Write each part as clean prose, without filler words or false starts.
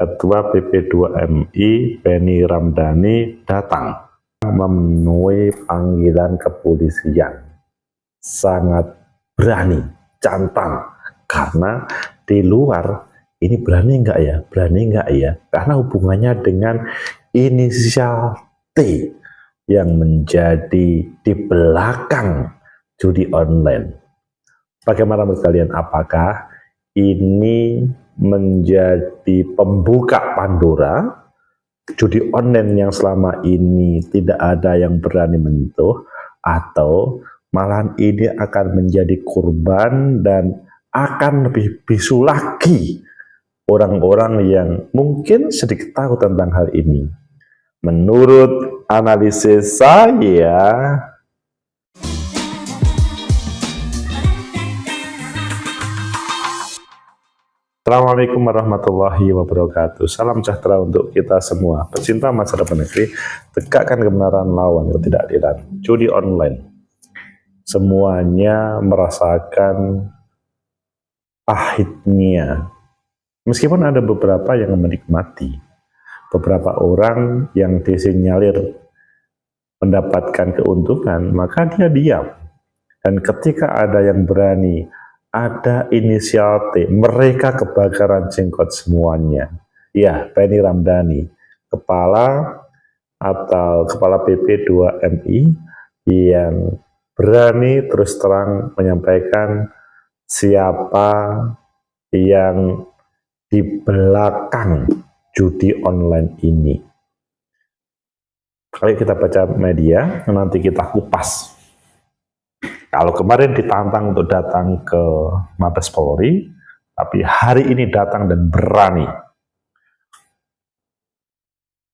Ketua PP2MI Benny Ramdhani datang memenuhi panggilan kepolisian. Sangat berani, cantang, karena di luar ini berani nggak ya? Berani nggak ya? Karena hubungannya dengan inisial T yang menjadi di belakang judi online. Bagaimana menurut kalian? Apakah ini menjadi pembuka Pandora, judi online yang selama ini tidak ada yang berani menyentuh, atau malahan ini akan menjadi korban dan akan lebih bisu lagi orang-orang yang mungkin sedikit tahu tentang hal ini? Menurut analisis saya, Assalamualaikum warahmatullahi wabarakatuh. Salam sejahtera untuk kita semua. Pecinta masa depan negeri, tegakkan kebenaran, lawan ketidakadilan. Judi online, semuanya merasakan pahitnya. Meskipun ada beberapa yang menikmati, beberapa orang yang disinyalir mendapatkan keuntungan, maka dia diam. Dan ketika ada yang berani, ada inisial T, mereka kebakaran jenggot semuanya. Ya, Benny Ramdhani, kepala PP2MI yang berani terus terang menyampaikan siapa yang di belakang judi online ini. Kalau kita baca media, nanti kita kupas. Kalau kemarin ditantang untuk datang ke Mabes Polri, tapi hari ini datang dan berani.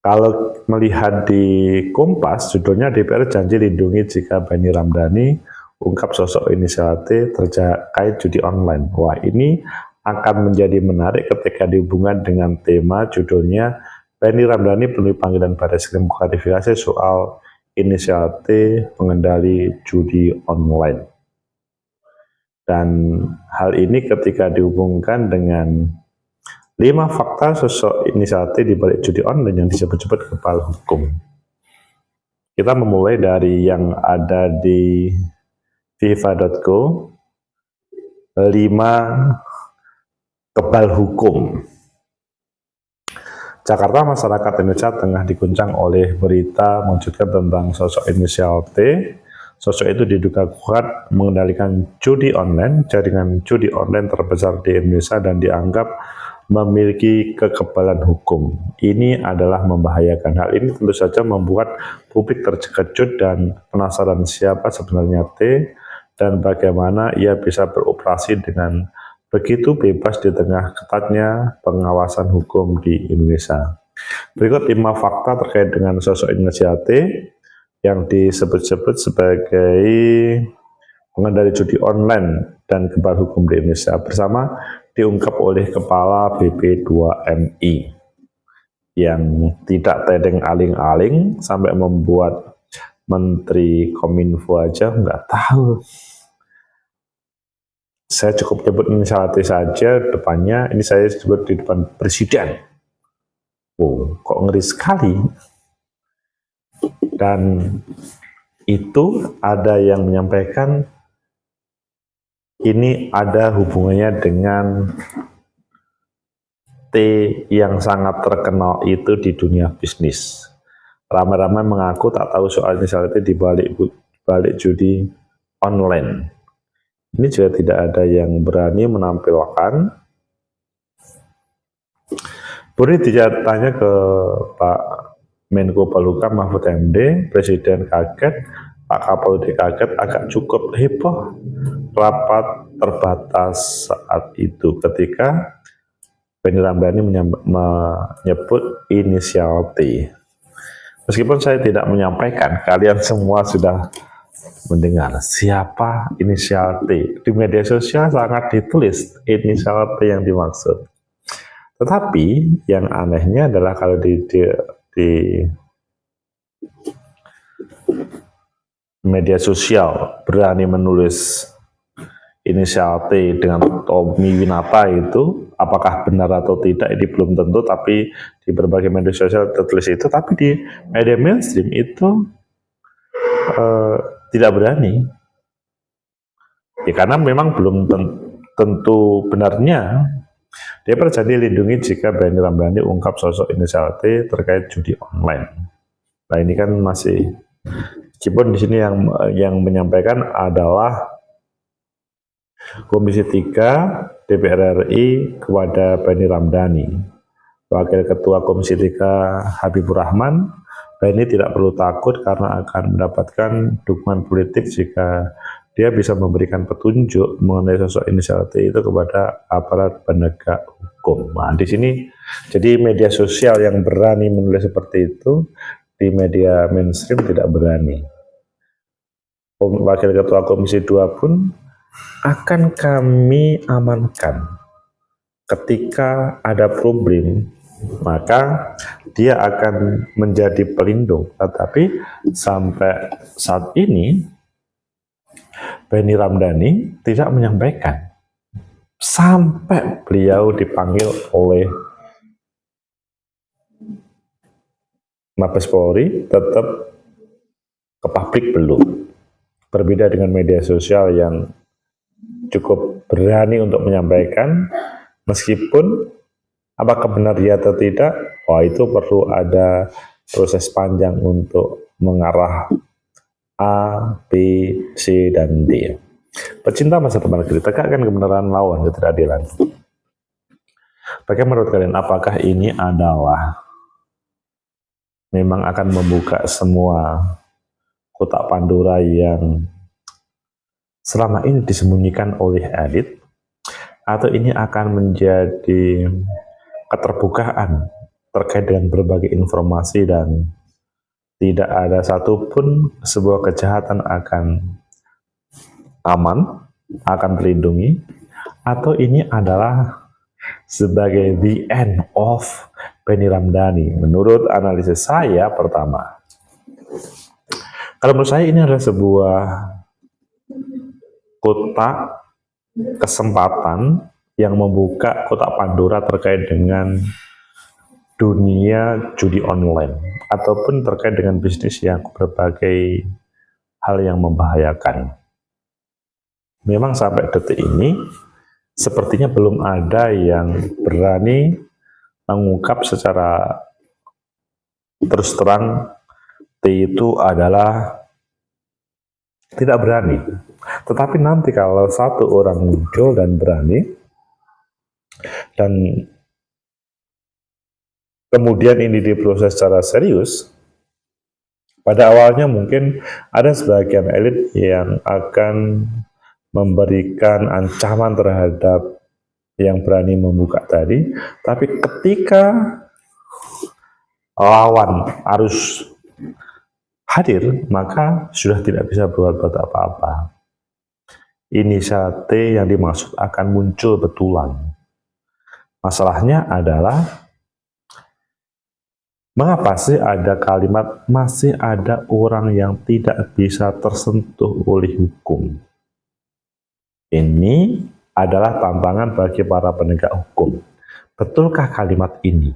Kalau melihat di Kompas, judulnya DPR janji lindungi jika Benny Ramdhani ungkap sosok inisial T terkait judi online. Wah, ini akan menjadi menarik ketika dihubungkan dengan tema judulnya Benny Ramdhani penuhi panggilan Barreskrim klarifikasi soal inisial T pengendali judi online. Dan hal ini ketika dihubungkan dengan 5 fakta sosok inisial T di balik judi online yang disebut-sebut kebal hukum. Kita memulai dari yang ada di fifa.co, 5 kebal hukum. Jakarta, masyarakat Indonesia tengah diguncang oleh berita mengejutkan tentang sosok inisial T. Sosok itu diduga kuat mengendalikan judi online, jaringan judi online terbesar di Indonesia, dan dianggap memiliki kekebalan hukum. Ini adalah membahayakan. Hal ini tentu saja membuat publik terkejut dan penasaran siapa sebenarnya T dan bagaimana ia bisa beroperasi dengan begitu bebas di tengah ketatnya pengawasan hukum di Indonesia. Berikut 5 fakta terkait dengan sosok inisial T yang disebut-sebut sebagai pengendali judi online dan kebal hukum di Indonesia, bersama diungkap oleh Kepala PP2MI yang tidak tedeng aling-aling sampai membuat Menteri Kominfo aja nggak tahu. Saya cukup nyebut inisial T saja, depannya ini saya sebut di depan presiden. Oh, kok ngeri sekali. Dan itu ada yang menyampaikan ini ada hubungannya dengan T yang sangat terkenal itu di dunia bisnis. Ramai-ramai mengaku tak tahu soal inisial T di balik judi online. Ini juga tidak ada yang berani menampilkan. Boleh ditanya ke Pak Menko Polhukam Mahfud MD, Presiden kaget, Pak Kapolri kaget, agak cukup heboh rapat terbatas saat itu ketika Benny Ramdhani menyebut inisial T. Meskipun saya tidak menyampaikan, kalian semua sudah mendengar siapa inisial T. Di media sosial sangat ditulis inisial T yang dimaksud. Tetapi yang anehnya adalah kalau di media sosial berani menulis inisial T dengan Tommy Winata itu apakah benar atau tidak ini belum tentu, tapi di berbagai media sosial tertulis itu, tapi di media mainstream itu tidak berani ya, karena memang belum tentu benarnya. Dia berjanji lindungi jika Benny Ramdhani ungkap sosok inisial T terkait judi online. Nah ini kan masih, meskipun di sini yang menyampaikan adalah Komisi 3 DPR RI kepada Benny Ramdhani. Wakil Ketua Komisi 3 Habibur Rahman, Benny tidak perlu takut karena akan mendapatkan dukungan politik jika dia bisa memberikan petunjuk mengenai sosok inisial T itu kepada aparat penegak hukum. Nah, di sini jadi media sosial yang berani menulis seperti itu, di media mainstream tidak berani. Wakil Ketua Komisi 2 pun akan kami amankan. Ketika ada problem, maka dia akan menjadi pelindung. Tetapi sampai saat ini Benny Ramdhani tidak menyampaikan sampai beliau dipanggil oleh Mabes Polri, tetap ke publik belum. Berbeda dengan media sosial yang cukup berani untuk menyampaikan, meskipun apakah benar ya atau tidak, itu perlu ada proses panjang untuk mengarah A, B, C, dan D. Pecinta masa depan negeri, tegakkan kebenaran, lawan ketidakadilan. Bagaimana menurut kalian, apakah ini adalah memang akan membuka semua kotak Pandora yang selama ini disembunyikan oleh elit, atau ini akan menjadi keterbukaan terkait dengan berbagai informasi dan tidak ada satupun sebuah kejahatan akan aman, akan terlindungi, atau ini adalah sebagai the end of Benny Ramdhani? Menurut analisis saya, pertama, kalau menurut saya ini adalah sebuah kotak kesempatan yang membuka kotak Pandora terkait dengan dunia judi online ataupun terkait dengan bisnis yang berbagai hal yang membahayakan. Memang sampai detik ini sepertinya belum ada yang berani mengungkap secara terus terang T itu adalah tidak berani. Tetapi nanti kalau satu orang muncul dan berani, dan kemudian ini diproses secara serius, pada awalnya mungkin ada sebagian elit yang akan memberikan ancaman terhadap yang berani membuka tadi, tapi ketika lawan harus hadir, maka sudah tidak bisa berbuat apa-apa. Inisial T yang dimaksud akan muncul betulan. Masalahnya adalah mengapa sih ada kalimat masih ada orang yang tidak bisa tersentuh oleh hukum? Ini adalah tantangan bagi para penegak hukum. Betulkah kalimat ini?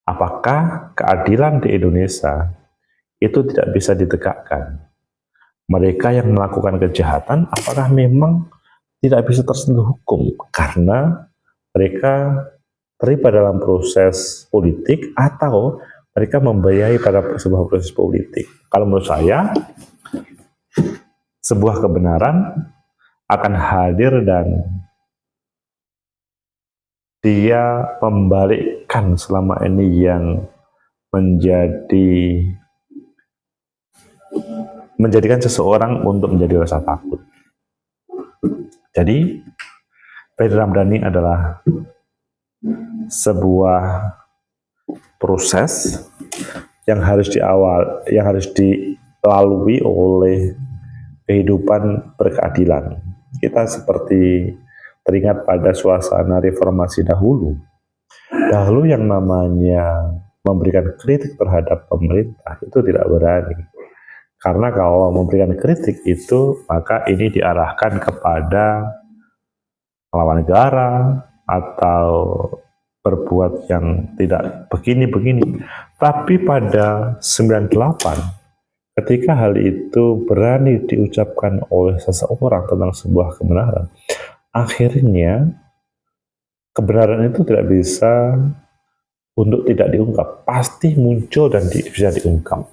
Apakah keadilan di Indonesia itu tidak bisa ditegakkan? Mereka yang melakukan kejahatan, apakah memang tidak bisa tersentuh hukum karena mereka terlibat dalam proses politik atau mereka membiayai pada sebuah proses politik? Kalau menurut saya, sebuah kebenaran akan hadir dan dia membalikkan selama ini yang menjadikan seseorang untuk menjadi rasa takut. Jadi, Benny Ramdhani adalah sebuah proses yang harus dilalui oleh kehidupan berkeadilan. Kita seperti teringat pada suasana reformasi dahulu. Dahulu yang namanya memberikan kritik terhadap pemerintah itu tidak berani. Karena kalau memberikan kritik itu, maka ini diarahkan kepada melawan negara atau berbuat yang tidak begini-begini. Tapi pada 98, ketika hal itu berani diucapkan oleh seseorang tentang sebuah kebenaran, akhirnya kebenaran itu tidak bisa untuk tidak diungkap. Pasti muncul dan bisa diungkap.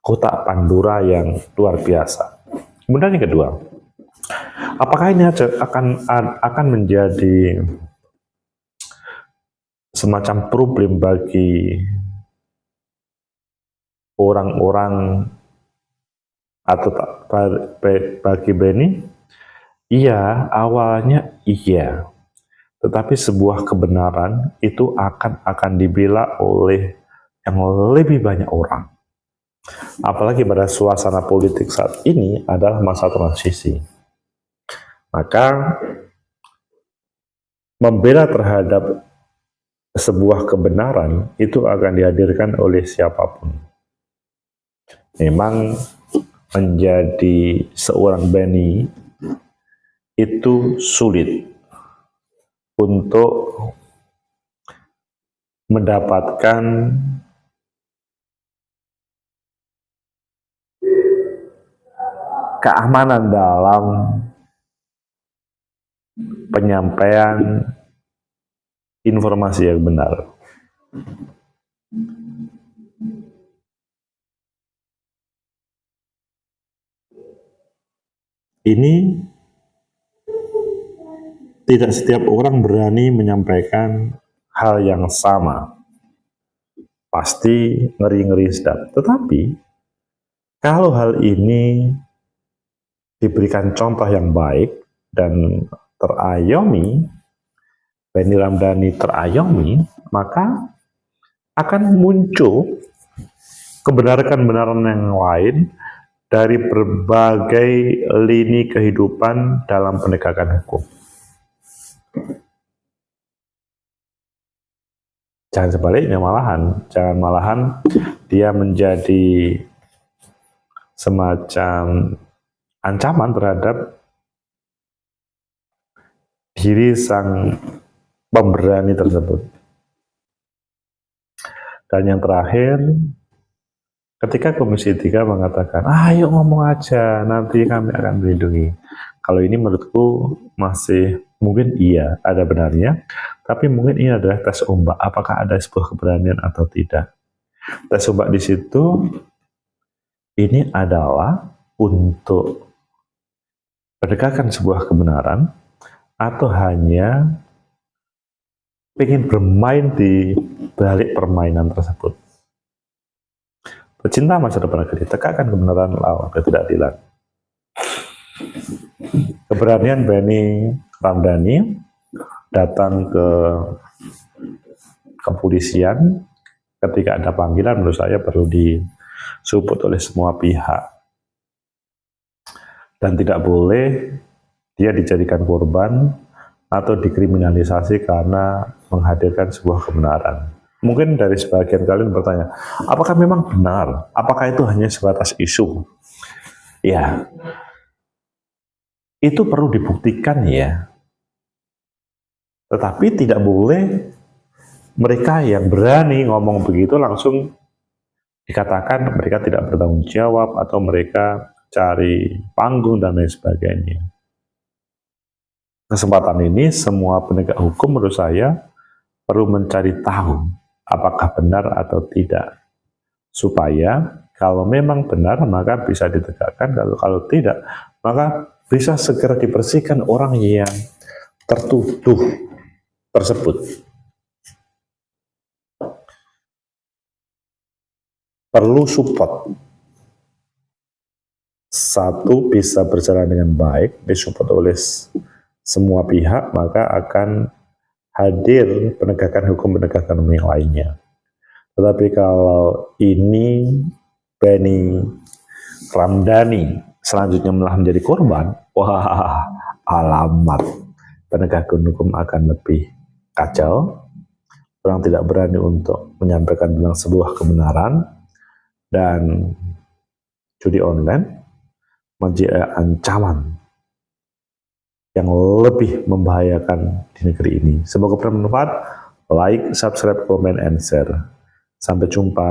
Kotak Pandora yang luar biasa. Kemudian yang kedua, apakah ini akan menjadi semacam problem bagi orang-orang atau bagi Benny? Iya, awalnya iya. Tetapi sebuah kebenaran itu akan dibela oleh yang lebih banyak orang. Apalagi pada suasana politik saat ini adalah masa transisi. Maka membela terhadap sebuah kebenaran itu akan dihadirkan oleh siapapun. Memang menjadi seorang Benny itu sulit untuk mendapatkan keamanan dalam penyampaian informasi yang benar. Ini tidak setiap orang berani menyampaikan hal yang sama. Pasti ngeri-ngeri sedap. Tetapi kalau hal ini diberikan contoh yang baik dan terayomi, Benny Ramdhani terayomi, maka akan muncul kebenaran-kebenaran yang lain dari berbagai lini kehidupan dalam penegakan hukum. Jangan sebaliknya jangan malahan dia menjadi semacam ancaman terhadap diri sang pemberani tersebut. Dan yang terakhir, ketika Komisi 3 mengatakan, ayo ngomong aja, nanti kami akan melindungi. Kalau ini menurutku masih mungkin iya, ada benarnya, tapi mungkin ini adalah tes ombak, apakah ada sebuah keberanian atau tidak. Tes ombak di situ, ini adalah untuk menegakkan sebuah kebenaran, atau hanya ingin bermain di balik permainan tersebut. Pecinta masa depan negeri, tegakkan kebenaran, lawan ketidakadilan. Keberanian Benny Ramdhani datang ke kepolisian ketika ada panggilan, menurut saya perlu disupport oleh semua pihak. Dan tidak boleh dia dijadikan korban atau dikriminalisasi karena menghadirkan sebuah kebenaran. Mungkin dari sebagian kalian bertanya, apakah memang benar? Apakah itu hanya sebatas isu? Ya, itu perlu dibuktikan ya. Tetapi tidak boleh mereka yang berani ngomong begitu langsung dikatakan mereka tidak bertanggung jawab atau mereka cari panggung dan lain sebagainya. Kesempatan ini semua penegak hukum menurut saya perlu mencari tahu apakah benar atau tidak, supaya kalau memang benar maka bisa ditegakkan, kalau tidak maka bisa segera dibersihkan orang yang tertuduh tersebut. Perlu support. Satu, bisa berjalan dengan baik, disupport oleh semua pihak, maka akan hadir penegakan hukum yang lainnya. Tetapi kalau ini Benny Ramdhani selanjutnya malah menjadi korban, wah, alamat penegakan hukum akan lebih kacau. Orang tidak berani untuk menyampaikan tentang sebuah kebenaran, dan judi online menjadi ancaman yang lebih membahayakan di negeri ini. Semoga bermanfaat. Like, subscribe, comment, and share. Sampai jumpa.